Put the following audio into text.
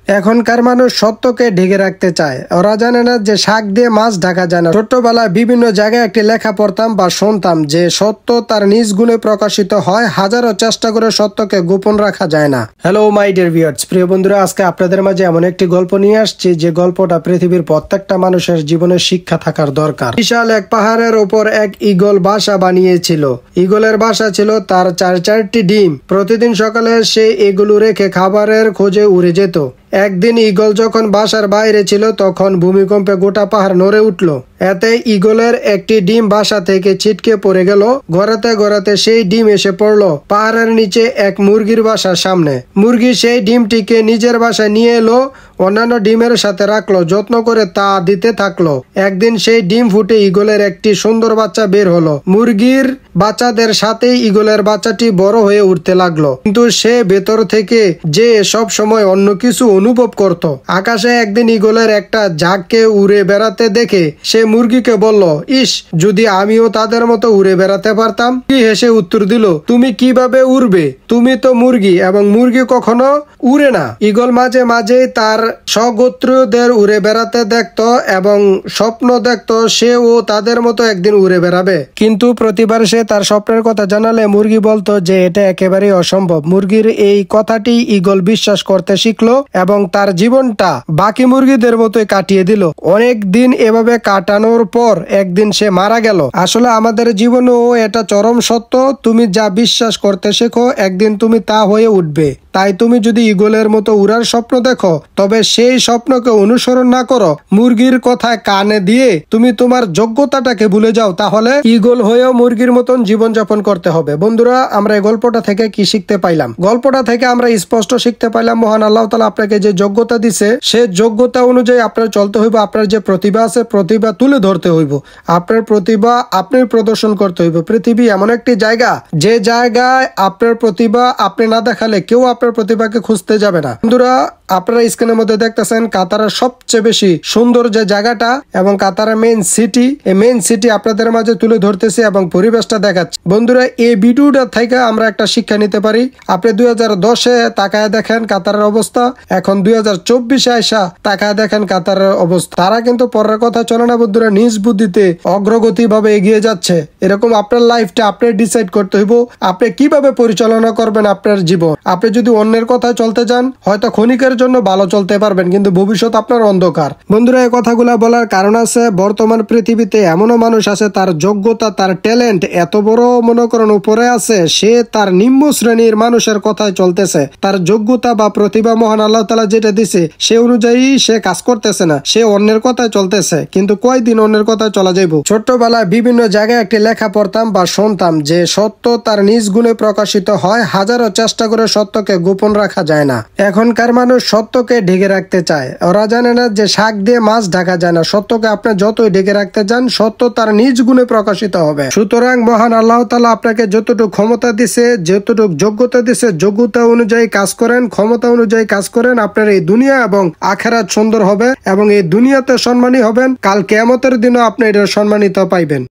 এখনকার মানুষ সত্যকে ঢেকে রাখতে চায়। ওরা জানে না যে শাক দিয়ে মাছ ঢাকা যায় না। ছোট্টবেলায় বিভিন্ন জায়গায় একটি লেখা পড়তাম বা শুনতাম যে সত্য তার নিজ গুণে প্রকাশিত হয়, হাজারো চেষ্টা করে সত্যকে গোপন রাখা যায় না। হ্যালো মাই ডিয়ার ভিউয়ার্স, প্রিয় বন্ধুরা, আজকে আপনাদের মাঝে এমন একটি গল্প নিয়ে আসছি যে গল্পটা পৃথিবীর প্রত্যেকটা মানুষের জীবনে শিক্ষা থাকার দরকার। বিশাল এক পাহাড়ের ওপর এক ঈগল বাসা বানিয়েছিল। ঈগলের বাসা ছিল তার চারটি ডিম। প্রতিদিন সকালে সে এগুলো রেখে খাবারের খোঁজে উড়ে যেত। একদিন ঈগল যখন বাসার বাইরে ছিল তখন ভূমিকম্পে গোটা পাহাড় নড়ে উঠল। এতে ঈগলের একটি ডিম বাসা থেকে ছিটকে পড়ে গেল। গড়াতে গড়াতে সেই ডিম এসে পড়ল পাহাড়ের নিচে এক মুরগির বাসার সামনে। মুরগি সেই ডিমটিকে নিজের বাসায় নিয়ে এলো, অন্যান্য ডিমের সাথে রাখলো, যত্ন করে তা দিতে থাকলো। একদিন সেই ডিম ফুটে ঈগলের একটি সুন্দর বাচ্চা বের হলো। মুরগির বাচ্চাদের সাথেই ঈগলের বাচ্চাটি বড় হয়ে উঠতে লাগলো, কিন্তু সে ভেতর থেকে যে সব সময় অন্য কিছু অনুভব করত। আকাশে একদিন ঈগলের একটা ঝাঁককে উড়ে বেড়াতে দেখে সে মুরগিকে বলল, ইস, যদি আমিও তাদের মতো উড়ে বেড়াতে পারতাম। কি হেসে উত্তর দিল, তুমি কিভাবে উড়বে? তুমি তো মুরগি, এবং মুরগি কখনো উড়ে না। ঈগল মাঝে মাঝে তার স্বগোত্রীয়দের উড়ে বেড়াতে দেখত এবং স্বপ্ন দেখত সেও তাদের মতো একদিন উড়ে বেড়াবে। কিন্তু প্রতিবার সে তার স্বপ্নের কথা জানালে মুরগি বলতো যে এটা একেবারেই অসম্ভব। মুরগির এই কথাটি ঈগল বিশ্বাস করতে শিখলো এবং তার জীবনটা বাকি মুরগিদের মতোই কাটিয়ে দিল। অনেক দিন এভাবে কাটানোর পর একদিন সে মারা গেল। আসলে আমাদের জীবনেও এটা চরম সত্য। তুমি যা বিশ্বাস করতে শেখো একদিন তুমি তা হয়ে উঠবে। তাই তুমি যদি ঈগলের মতো উড়ার স্বপ্ন দেখো, তবে সেই স্বপ্নকে অনুসরণ না করো, মুরগির কথায় কানে দিয়ে তুমি তোমার যোগ্যতাটাকে ভুলে যাও, তাহলে ঈগল হয়েও মুরগির মতন জীবনযাপন করতে হবে। বন্ধুরা, আমরা এই গল্পটা থেকে কি শিখতে পাইলাম? গল্পটা থেকে আমরা স্পষ্ট শিখতে পাইলাম মহান আল্লাহ তাআলা আপনাকে যে যোগ্যতা দিছে, সে যোগ্যতা অনুযায়ী আপনার চলতে হইব। আপনার যে প্রতিভা আছে, প্রতিভা তুলে ধরতে হইব। আপনার প্রতিভা আপনি প্রদর্শন করতে হইব। পৃথিবী এমন একটি জায়গা, যে জায়গায় আপনার প্রতিভা আপনি না দেখালে কেউ আপনার প্রতিভাকে খুঁজতে যাবে না। বন্ধুরা, আপনারা স্ক্রিনের মধ্যে দেখতেছেন কাতারের সবচেয়ে বেশি সুন্দর যে জায়গাটা এবং কাতারের মেইন সিটি, এই মেইন সিটি আপনাদের মাঝে তুলে ধরতেছি এবং পরিবেশটা দেখাচ্ছি। বন্ধুরা, এই ভিডিওটা থেকে আমরা একটা শিক্ষা নিতে পারি। আপনি 2010-এ তাকায় দেখেন কাতারের অবস্থা, এখন 2024-এ আইসা তাকায় দেখেন কাতারের অবস্থা। তারা কিন্তু পরের কথা চলে না বন্ধুরা, নিজ বুদ্ধিতে অগ্রগতি ভাবে এগিয়ে যাচ্ছে। এরকম আপনার লাইফটা আপনি ডিসাইড করতে হইব, আপনি কিভাবে পরিচালনা করবেন আপনার জীবন। আপনি যদি অন্যের কথায় চলতে যান, হয়তো ক্ষণিকের জন্য ভালো চলতে পারবেন, কিন্তু ভবিষ্যৎ আপনার অন্ধকার। বন্ধুরা, এই কথাগুলা বলার কারণ আছে, বর্তমান পৃথিবীতে এমনও মানুষ আছে তার যোগ্যতা, তার ট্যালেন্ট এত বড় মনে করেন উপরে আছে, সে তার নিম্ন শ্রেণীর মানুষের কথায় চলতেছে। তার যোগ্যতা বা প্রতিভা মহান আল্লাহ তাআলা যেটা দিছে সে অনুযায়ী সে কাজ করতেছে না, সে অন্যের কথায় চলতেছে। কিন্তু কয়দিন অন্যের কথায় চলা যাইব? ছোট্টবেলায় বিভিন্ন জায়গায় একটি লেখা পড়তাম বা শুনতাম যে সত্য তার নিজ গুণে প্রকাশিত হয়, হাজারো চেষ্টা করে সত্যকে গোপন রাখা যায় না। এখনকার মানুষ সত্যকে ঢেকে রাখতে চায়। ওরা জানে না যে শাক দিয়ে মাছ ঢাকা যায় না। সত্যকে আপনি যতই ঢেকে রাখতে চান, সত্য তার নিজ গুণে প্রকাশিত হবে। সুতরাং মহান আল্লাহ তাআলা আপনাকে যতটুকু ক্ষমতা দিছে, যতটুকু যোগ্যতা দিছে, যোগ্যতা অনুযায়ী কাজ করেন, ক্ষমতা অনুযায়ী কাজ করেন। আপনার এই দুনিয়া এবং আখিরাত সুন্দর হবে এবং এই দুনিয়াতে সম্মানী হবেন, কাল কিয়ামতের দিনও আপনি এটা সম্মানিত পাইবেন।